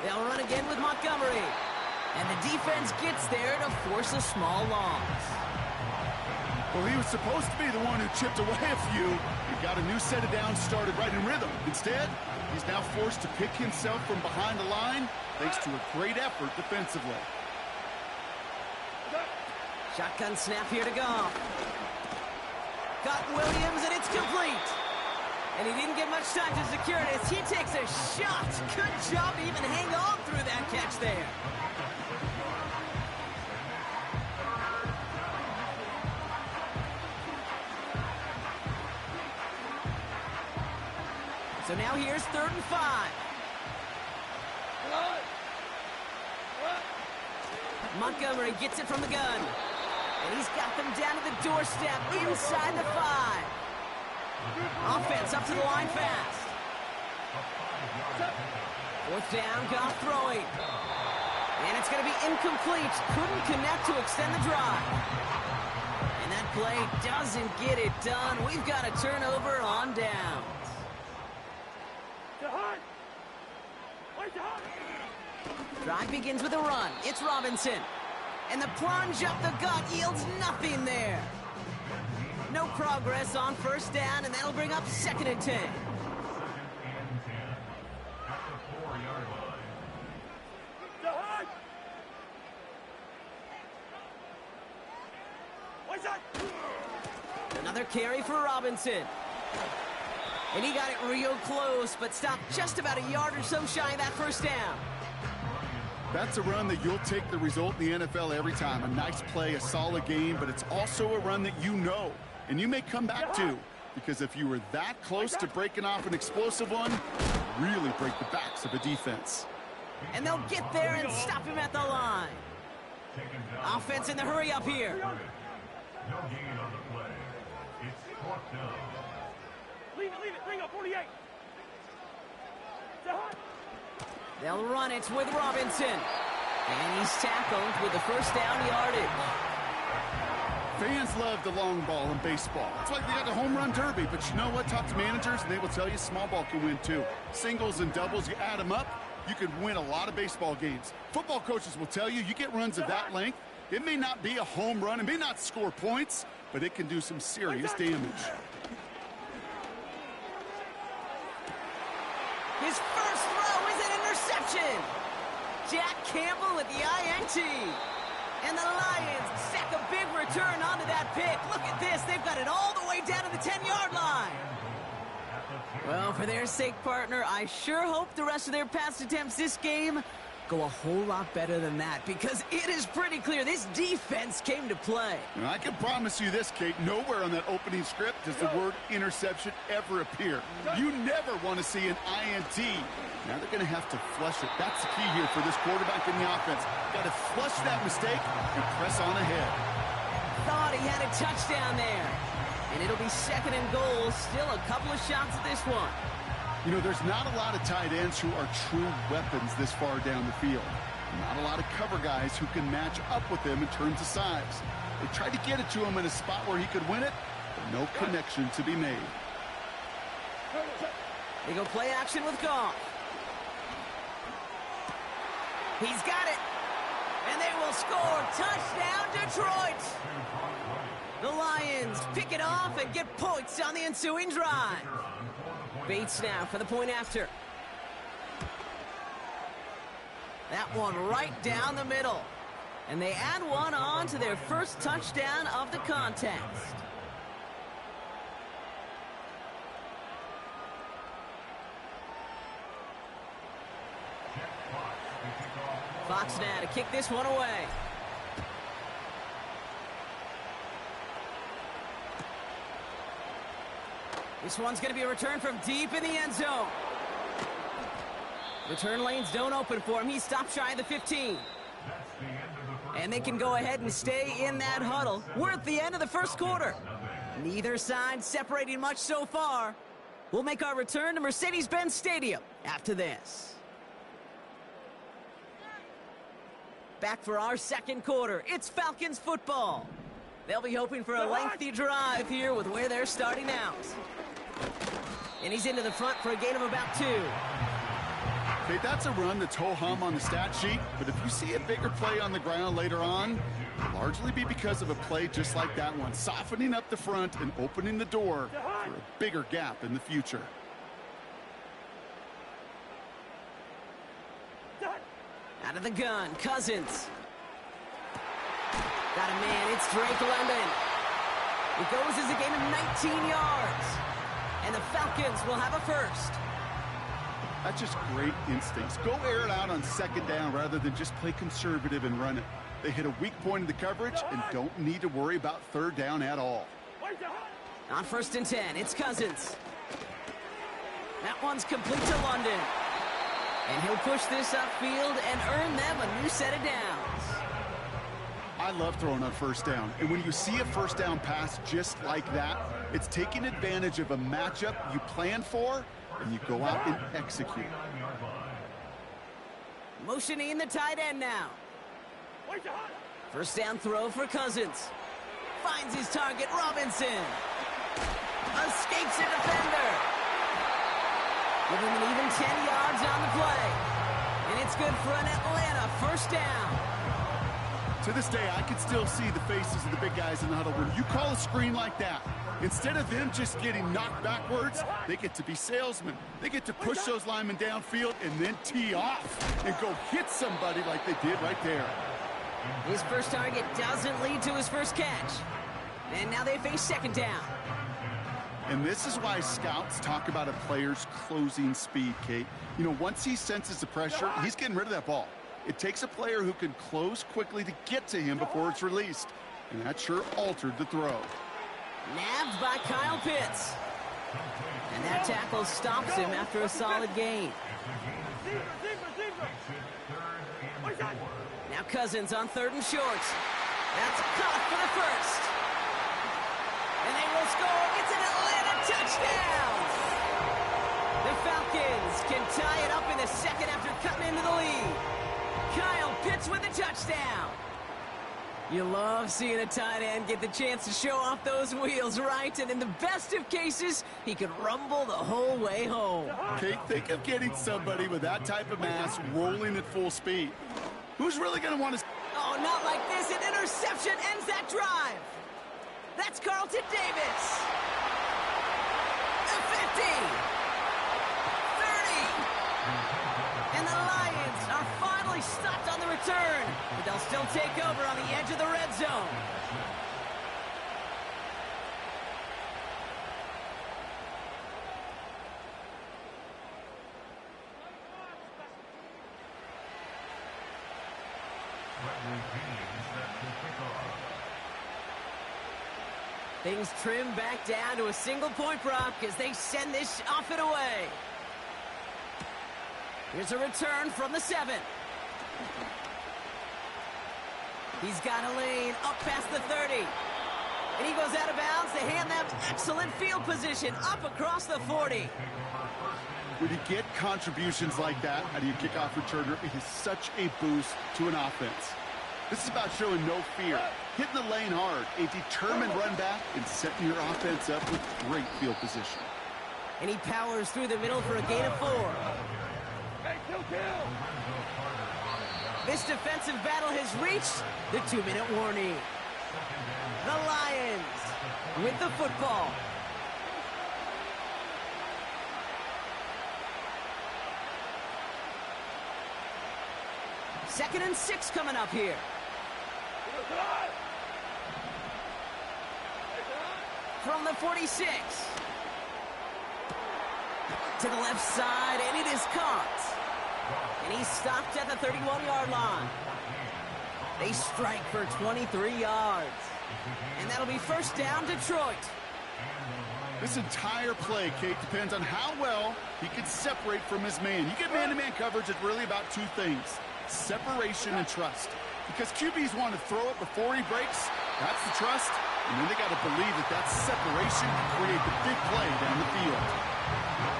They'll run again with Montgomery. And the defense gets there to force a small loss. Well, he was supposed to be the one who chipped away a few. He got a new set of downs started right in rhythm. Instead, he's now forced to pick himself from behind the line thanks to a great effort defensively. Shotgun snap here to Goff. Got Williams, and it's complete. And he didn't get much time to secure it as he takes a shot. Good job to even hang on through that catch there. So now here's 3rd and 5. Montgomery gets it from the gun. And he's got them down to the doorstep inside the 5. Offense up to the line fast. 4th down, Goff throwing. And it's going to be incomplete. Couldn't connect to extend the drive. And that play doesn't get it done. We've got a turnover on downs. Drive begins with a run. It's Robinson. And the plunge up the gut yields nothing there. No progress on 1st down, and that'll bring up 2nd and 10. Another carry for Robinson. And he got it real close, but stopped just about a yard or so shy of that 1st down. That's a run that you'll take the result in the NFL every time. A nice play, a solid game, but it's also a run that you know, and you may come back to, because if you were that close to breaking off an explosive one, really break the backs of a defense. And they'll get there and stop him at the line. Offense in the hurry up here. No gain on the play. It's 4th down. Leave it, bring up 48. They'll run it with Robinson. And he's tackled with the 1st down yardage. Fans love the long ball in baseball. It's like they got the home run derby, but you know what? Talk to managers, and they will tell you small ball can win too. Singles and doubles, you add them up, you could win a lot of baseball games. Football coaches will tell you, you get runs of that length, it may not be a home run, it may not score points, but it can do some serious damage. His first throw is an interception. Jack Campbell with the INT. And the Lions sack a big return onto that pick. Look at this. They've got it all the way down to the 10-yard line. Well, for their sake, partner, I sure hope the rest of their pass attempts this game go a whole lot better than that, because it is pretty clear this defense came to play. And I can promise you this, Kate, nowhere on that opening script does the word interception ever appear. You never want to see an INT. Now they're going to have to flush it. That's the key here for this quarterback in the offense. Got to flush that mistake and press on ahead. Thought he had a touchdown there. And it'll be 2nd and goal. Still a couple of shots at this one. You know, there's not a lot of tight ends who are true weapons this far down the field. Not a lot of cover guys who can match up with them in terms of size. They tried to get it to him in a spot where he could win it, but no connection to be made. They go play action with Goff. He's got it. And they will score. Touchdown, Detroit. The Lions pick it off and get points on the ensuing drive. Bates now for the point after. That one right down the middle. And they add one on to their first touchdown of the contest. Fox now to kick this one away. This one's going to be a return from deep in the end zone. Return lanes don't open for him. He stopped shy of the 15. And they can go ahead and stay in that huddle. We're at the end of the first quarter. Neither side separating much so far. We'll make our return to Mercedes-Benz Stadium after this. Back for our second quarter. It's Falcons football. They'll be hoping for a lengthy drive here with where they're starting out. And he's into the front for a gain of about 2. Okay, that's a run that's ho-hum on the stat sheet, but if you see a bigger play on the ground later on, it'll largely be because of a play just like that one, softening up the front and opening the door for a bigger gap in the future. Out of the gun, Cousins. Got a man, it's Drake London. It goes as a gain of 19 yards. And the Falcons will have a first. That's just great instincts. Go air it out on second down rather than just play conservative and run it. They hit a weak point in the coverage and don't need to worry about third down at all. On 1st and 10, it's Cousins. That one's complete to London. And he'll push this upfield and earn them a new set of downs. I love throwing on first down. And when you see a first down pass just like that, it's taking advantage of a matchup you planned for, and you go out and execute. Motioning the tight end now. First down throw for Cousins. Finds his target, Robinson. Escapes a defender. Give him an even 10 yards on the play. And it's good for an Atlanta first down. To this day, I can still see the faces of the big guys in the huddle. When you call a screen like that, instead of them just getting knocked backwards, they get to be salesmen. They get to push those linemen downfield and then tee off and go hit somebody like they did right there. His first target doesn't lead to his first catch. And now they face second down. And this is why scouts talk about a player's closing speed, Kate. You know, once he senses the pressure, he's getting rid of that ball. It takes a player who can close quickly to get to him before it's released. And that sure altered the throw. Nabbed by Kyle Pitts. And that tackle stops him after a solid gain. Now Cousins on 3rd and short. That's caught for the first. And they will score. It's an Atlanta touchdown. The Falcons can tie it up in the second after cutting into the lead. Kyle Pitts with a touchdown. You love seeing a tight end get the chance to show off those wheels, right? And in the best of cases, he can rumble the whole way home. Kate, think of getting somebody with that type of mass rolling at full speed. Who's really going to want to... Oh, not like this. An interception ends that drive. That's Carlton Davis. The 50. 30. And the Lions are finally stopped on the return. But they'll still take over on the edge of the red zone. Things trim back down to a single-point prop as they send this off and away. Here's a return from the 7. He's got a lane up past the 30. And he goes out of bounds. They hand them excellent field position up across the 40. When you get contributions like that out of your kickoff returner, it is such a boost to an offense. This is about showing no fear, hitting the lane hard, a determined run back, and setting your offense up with great field position. And he powers through the middle for a gain of 4. Hey, kill. This defensive battle has reached the 2-minute warning. The Lions with the football. Second and 6 coming up here. From the 46. To the left side, and it is caught. And he's stopped at the 31-yard line. They strike for 23 yards. And that'll be first down, Detroit. This entire play, Kate, depends on how well he can separate from his man. You get man-to-man coverage, it's really about 2 things. Separation and trust. Because QBs want to throw it before he breaks. That's the trust. And then they got to believe that that separation can create the big play down the field.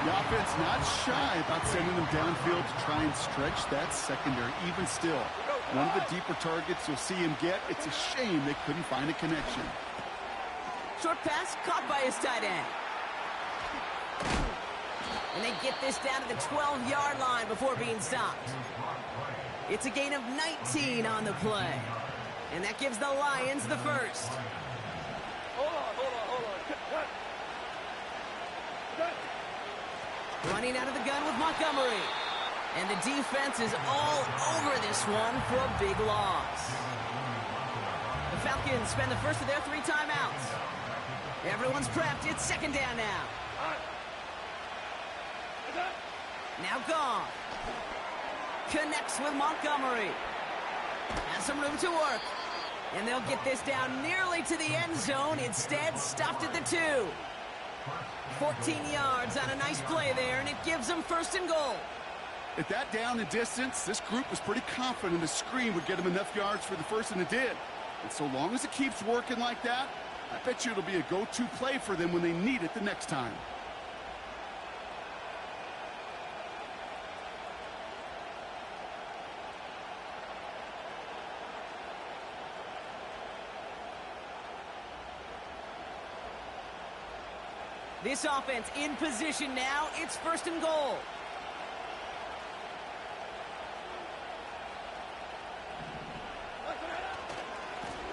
The offense not shy about sending them downfield to try and stretch that secondary. Even still, One of the deeper targets you'll see him get. It's a shame they couldn't find a connection. Short pass caught by his tight end. And they get this down to the 12-yard line before being stopped. It's a gain of 19 on the play. And that gives the Lions the first. Hold on. Cut. Running out of the gun with Montgomery. And the defense is all over this one for a big loss. The Falcons spend the first of their 3 timeouts. Everyone's prepped. It's second down now. Now gone. Connects with Montgomery. Has some room to work. And they'll get this down nearly to the end zone. Instead, stopped at the 2. 14 yards on a nice play there, and it gives them first and goal. At that down and distance, this group was pretty confident the screen would get them enough yards for the first, and it did. And so long as it keeps working like that, I bet you it'll be a go-to play for them when they need it the next time. This offense in position now. It's first and goal.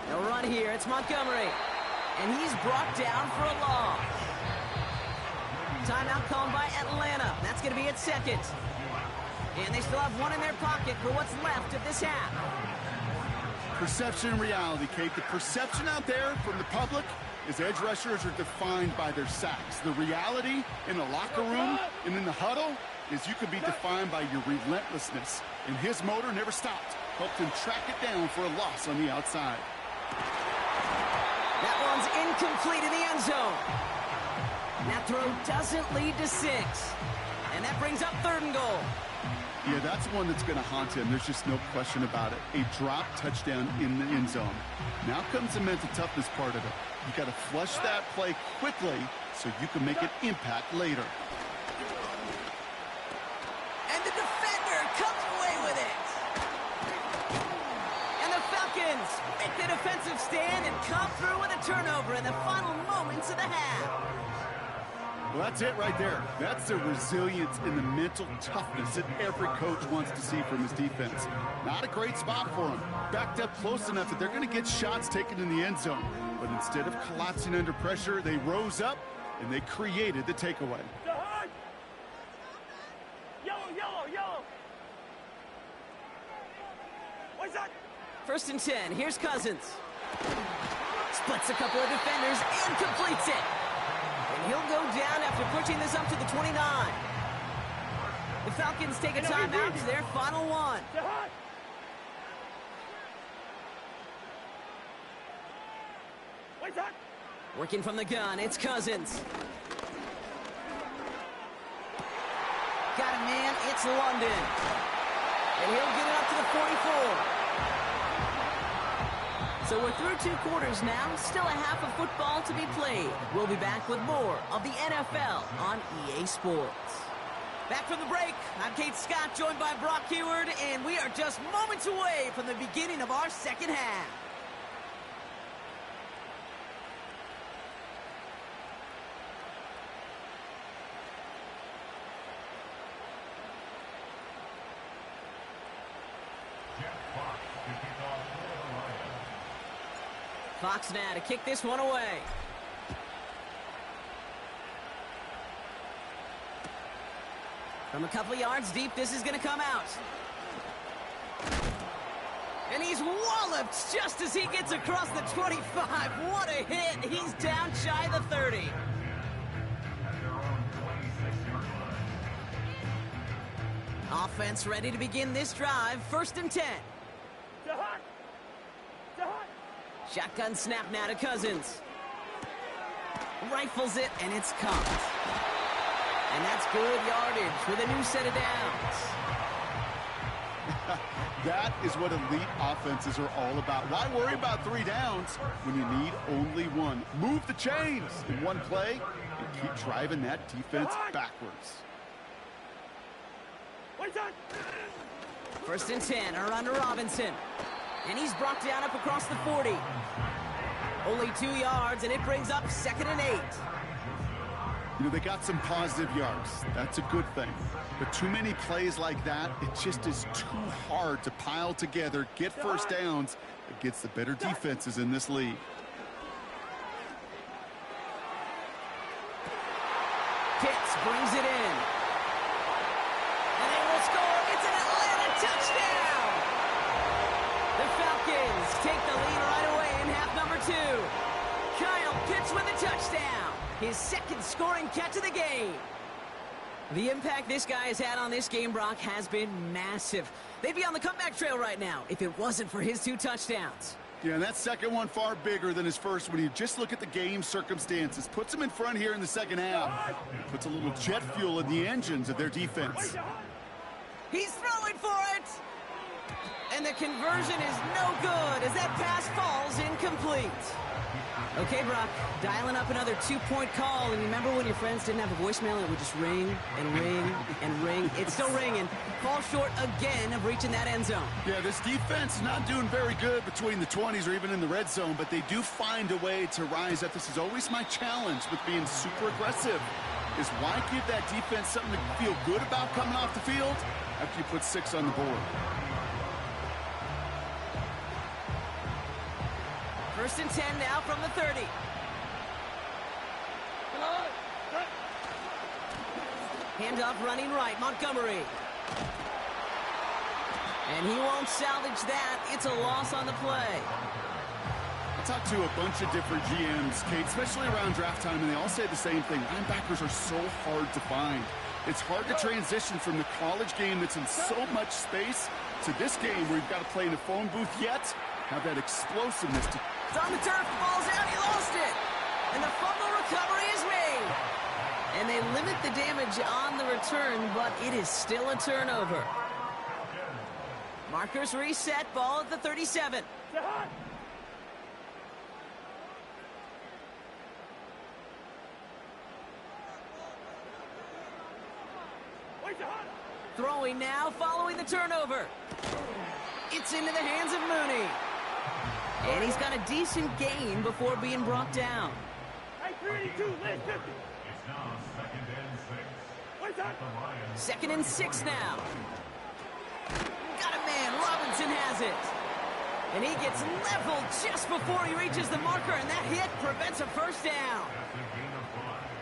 They'll run here. It's Montgomery. And he's brought down for a loss. Timeout called by Atlanta. That's going to be at second. And they still have one in their pocket for what's left of this half. Perception and reality, Kate. The perception out there from the public is edge rushers are defined by their sacks. The reality in the locker room and in the huddle is you can be defined by your relentlessness. And his motor never stopped. Helped him track it down for a loss on the outside. That one's incomplete in the end zone. And that throw doesn't lead to 6. And that brings up third and goal. Yeah, that's one that's going to haunt him. There's just no question about it. A drop touchdown in the end zone. Now comes the mental toughness part of it. You got to flush that play quickly so you can make an impact later. And the defender comes away with it. And the Falcons make the defensive stand and come through with a turnover in the final moments of the half. Well, that's it right there. That's the resilience and the mental toughness that every coach wants to see from his defense. Not a great spot for him. Backed up close enough that they're going to get shots taken in the end zone. But instead of collapsing under pressure, they rose up and they created the takeaway. Yellow. What's that? First and 10. Here's Cousins. Splits a couple of defenders and completes it. And he'll go down after pushing this up to the 29. The Falcons take a timeout to their final one. What's that? Working from the gun, it's Cousins. Got a man, it's London. And he'll get it up to the 44. So we're through 2 quarters now. Still a half of football to be played. We'll be back with more of the NFL on EA Sports. Back from the break, I'm Kate Scott, joined by Brock Heward, and we are just moments away from the beginning of our second half. Fox now to kick this one away. From a couple of yards deep, this is going to come out. And he's walloped just as he gets across the 25. What a hit. He's down shy of the 30. Offense ready to begin this drive. First and 10. Shotgun snap now to Cousins. Rifles it, and it's caught. And that's good yardage with a new set of downs. That is what elite offenses are all about. Why worry about 3 downs when you need only 1? Move the chains in one play and keep driving that defense backwards. First and 10, around to Robinson. And he's brought down up across the 40. Only 2 yards, and it brings up 2nd and 8. You know, they got some positive yards. That's a good thing. But too many plays like that, it just is too hard to pile together, get first downs against the better defenses in this league. Pitts brings it in. And they will score. It's an Atlanta touchdown. The Falcons take the lead right away in half number 2. Kyle Pitts with a touchdown. His 2nd scoring catch of the game. The impact this guy has had on this game, Brock, has been massive. They'd be on the comeback trail right now if it wasn't for his 2 touchdowns. Yeah, and that second one far bigger than his first when you just look at the game circumstances. Puts him in front here in the second half. Puts a little jet fuel in the engines of their defense. He's throwing for it. And the conversion is no good as that pass falls incomplete. Okay, Brock, dialing up another 2-point call. And remember when your friends didn't have a voicemail and it would just ring and ring and ring? It's still ringing. Fall short again of reaching that end zone. Yeah, this defense is not doing very good between the 20s or even in the red zone, but they do find a way to rise up. This is always my challenge with being super aggressive, is why give that defense something to feel good about coming off the field after you put 6 on the board. First and 10 now from the 30. Handoff running right, Montgomery. And he won't salvage that. It's a loss on the play. I talked to a bunch of different GMs, Kate, especially around draft time, and they all say the same thing. Linebackers are so hard to find. It's hard to transition from the college game that's in so much space to this game where you've got to play in a phone booth yet have that explosiveness to... It's on the turf, falls out, he lost it. And the fumble recovery is made. And they limit the damage on the return, but it is still a turnover. Markers reset, ball at the 37. Throwing now, following the turnover. It's into the hands of Mooney. And he's got a decent gain before being brought down. Hey, 382, last 50. It's now 2nd and 6. What's that? 2nd and 6 now. Got a man, Robinson has it. And he gets leveled just before he reaches the marker, and that hit prevents a first down.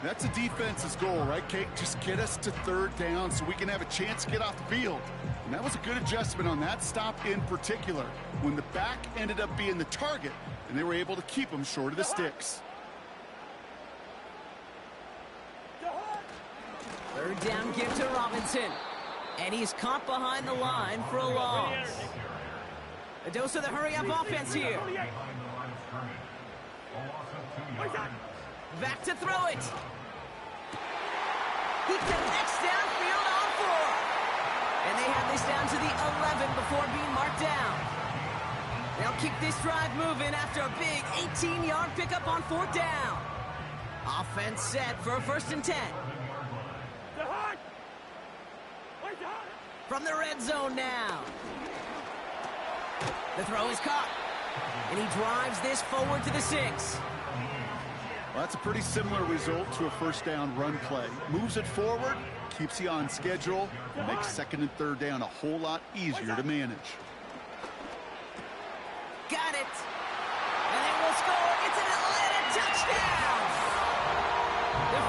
That's a defense's goal, right, Kate? Just get us to 3rd down so we can have a chance to get off the field. And that was a good adjustment on that stop in particular, when the back ended up being the target, and they were able to keep him short of the sticks. 3rd down give to Robinson. And he's caught behind the line for a loss. A dose of the hurry-up offense here. Back to throw it. He connects downfield on 4. And they have this down to the 11 before being marked down. They'll keep this drive moving after a big 18-yard pickup on 4th down. Offense set for a 1st and 10. From the red zone now. The throw is caught. And he drives this forward to the 6. Well, that's a pretty similar result to a 1st down run play. Moves it forward, keeps you on schedule, and makes 2nd and 3rd down a whole lot easier to manage. Got it. And they will score. It's an Atlanta touchdown. The